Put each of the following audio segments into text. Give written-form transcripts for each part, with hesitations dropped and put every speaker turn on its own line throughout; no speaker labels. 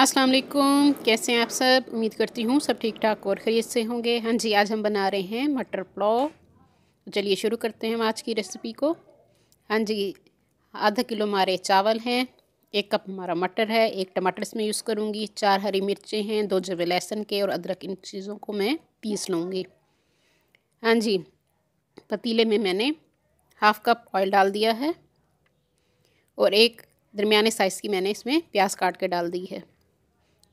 अस्सलाम वालेकुम, कैसे हैं आप सब। उम्मीद करती हूँ सब ठीक ठाक और खैरियत से होंगे। हाँ जी, आज हम बना रहे हैं मटर पुलाव। चलिए शुरू करते हैं हम आज की रेसिपी को। हाँ जी, आधा किलो हमारे चावल हैं, 1 कप हमारा मटर है, 1 टमाटर इसमें यूज़ करूँगी, 4 हरी मिर्चें हैं, 2 जवे लहसुन के और अदरक, इन चीज़ों को मैं पीस लूँगी। हाँ जी, पतीले में मैंने हाफ़ कप ऑयल डाल दिया है और एक दरमियाने साइज़ की मैंने इसमें प्याज काट के डाल दी है।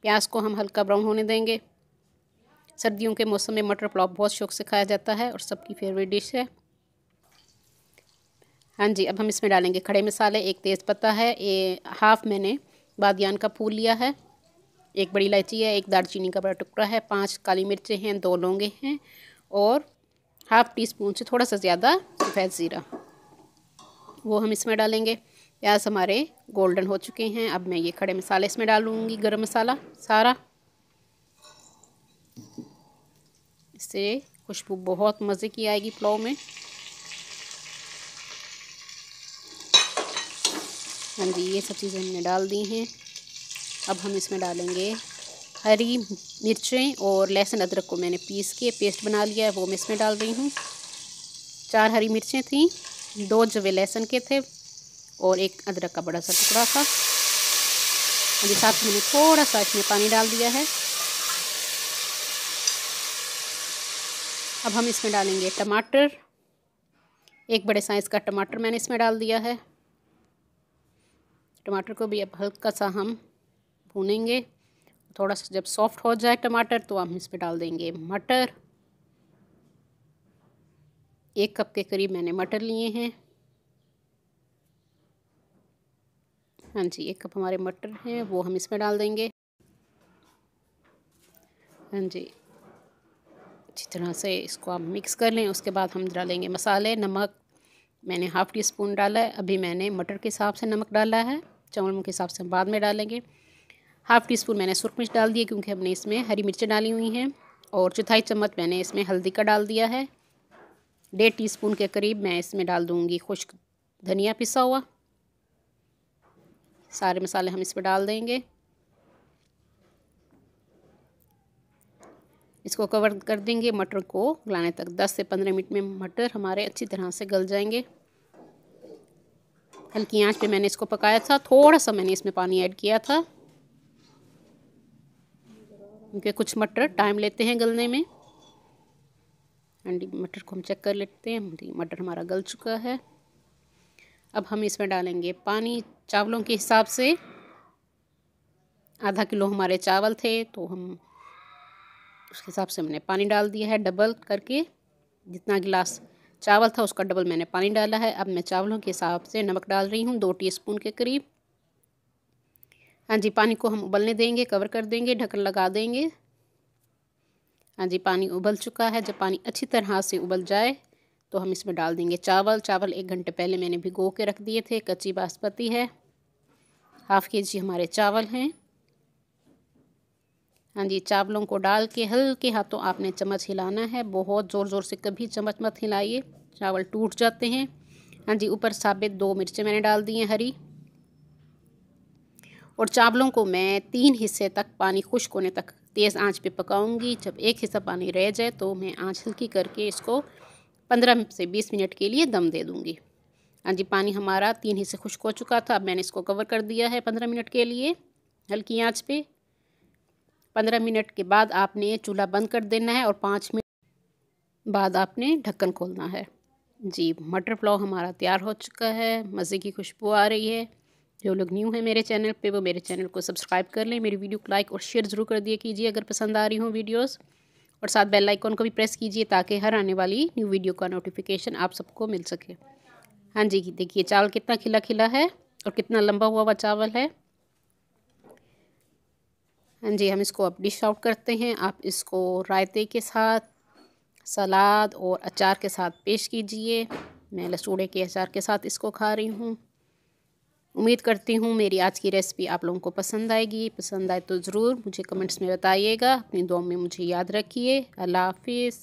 प्याज को हम हल्का ब्राउन होने देंगे। सर्दियों के मौसम में मटर पुलाव बहुत शौक से खाया जाता है और सबकी फेवरेट डिश है। हाँ जी, अब हम इसमें डालेंगे खड़े मसाले। 1 तेज़पत्ता है, हाफ़ मैंने बादियान का फूल लिया है, 1 बड़ी इलायची है, 1 दालचीनी का बड़ा टुकड़ा है, 5 काली मिर्चें हैं, 2 लौंगे हैं और हाफ़ टी स्पून से थोड़ा सा ज़्यादा सफ़ेद ज़ीरा, वो हम इसमें डालेंगे। प्याज हमारे गोल्डन हो चुके हैं। अब मैं ये खड़े मसाले इसमें डालूँगी, गरम मसाला सारा। इससे खुशबू बहुत मज़े की आएगी पुलाव में। हाँ जी, ये सब चीज़ें हमने डाल दी हैं। अब हम इसमें डालेंगे हरी मिर्चें और लहसुन अदरक को मैंने पीस के पेस्ट बना लिया है, वो मैं इसमें डाल रही हूँ। 4 हरी मिर्चें थी, 2 जवे लहसुन के थे और 1 अदरक का बड़ा सा टुकड़ा था। अभी साथ मैंने थोड़ा सा इसमें पानी डाल दिया है। अब हम इसमें डालेंगे टमाटर, 1 बड़े साइज़ का टमाटर मैंने इसमें डाल दिया है। टमाटर को भी अब हल्का सा हम भूनेंगे। थोड़ा सा जब सॉफ्ट हो जाए टमाटर तो हम इसमें डाल देंगे मटर। 1 कप के करीब मैंने मटर लिए हैं। हाँ जी, 1 कप हमारे मटर हैं, वो हम इसमें डाल देंगे। हाँ जी, अच्छी तरह से इसको आप मिक्स कर लें। उसके बाद हम डालेंगे मसाले। नमक मैंने हाफ़ टी स्पून डाला है। अभी मैंने मटर के हिसाब से नमक डाला है, चावलों के हिसाब से बाद में डालेंगे। हाफ़ टी स्पून मैंने सुरख मिर्च डाल दी है क्योंकि हमने इसमें हरी मिर्चें डाली हुई हैं और चौथाई चम्मच मैंने इसमें हल्दी का डाल दिया है। 1.5 टीस्पून के करीब मैं इसमें डाल दूँगी खुश्क धनिया पिसा हुआ। सारे मसाले हम इसमें डाल देंगे। इसको कवर कर देंगे मटर को गलाने तक। 10 से 15 मिनट में मटर हमारे अच्छी तरह से गल जाएंगे। हल्की आंच पे मैंने इसको पकाया था। थोड़ा सा मैंने इसमें पानी ऐड किया था क्योंकि कुछ मटर टाइम लेते हैं गलने में। मटर को हम चेक कर लेते हैं। मटर हमारा गल चुका है। अब हम इसमें डालेंगे पानी चावलों के हिसाब से। आधा किलो हमारे चावल थे तो हम उसके हिसाब से हमने पानी डाल दिया है डबल करके। जितना गिलास चावल था उसका डबल मैंने पानी डाला है। अब मैं चावलों के हिसाब से नमक डाल रही हूँ, 2 टीस्पून के करीब। हाँ जी, पानी को हम उबलने देंगे, कवर कर देंगे, ढक्कन लगा देंगे। हाँ जी, पानी उबल चुका है। जब पानी अच्छी तरह से उबल जाए तो हम इसमें डाल देंगे चावल। 1 घंटे पहले मैंने भिगो के रख दिए थे। कच्ची बासमती है, हाफ़ केजी हमारे चावल हैं। हाँ जी, चावलों को डाल के हल्के हाथों आपने चम्मच हिलाना है। बहुत ज़ोर ज़ोर से कभी चम्मच मत हिलाइए, चावल टूट जाते हैं। हाँ जी, ऊपर साबित 2 मिर्चें मैंने डाल दी हैं हरी। और चावलों को मैं 3 हिस्से तक पानी खुश्क होने तक तेज़ आंच पे पकाऊंगी। जब 1 हिस्सा पानी रह जाए तो मैं आंच हल्की करके इसको 15 से 20 मिनट के लिए दम दे दूँगी। हाँ जी, पानी हमारा 3 हिस्से खुश्क हो चुका था। अब मैंने इसको कवर कर दिया है 15 मिनट के लिए हल्की आंच पे। 15 मिनट के बाद आपने चूल्हा बंद कर देना है और 5 मिनट बाद आपने ढक्कन खोलना है। जी, मटर पुलाव हमारा तैयार हो चुका है। मज़े की खुशबू आ रही है। जो लोग न्यू हैं मेरे चैनल पे वो मेरे चैनल को सब्सक्राइब कर लें। मेरी वीडियो को लाइक और शेयर ज़रूर कर दिया कीजिए अगर पसंद आ रही हों वीडियोस। और साथ बेल आइकॉन को भी प्रेस कीजिए ताकि हर आने वाली न्यू वीडियो का नोटिफिकेशन आप सबको मिल सके। हाँ जी, देखिए चावल कितना खिला खिला है और कितना लंबा हुआ हुआ चावल है। हाँ जी, हम इसको अब डिश आउट करते हैं। आप इसको रायते के साथ, सलाद और अचार के साथ पेश कीजिए। मैं लसूड़े के अचार के साथ इसको खा रही हूँ। उम्मीद करती हूँ मेरी आज की रेसिपी आप लोगों को पसंद आएगी। पसंद आए तो ज़रूर मुझे कमेंट्स में बताइएगा। अपनी दुआ में मुझे याद रखिए। अल्लाह हाफिज़।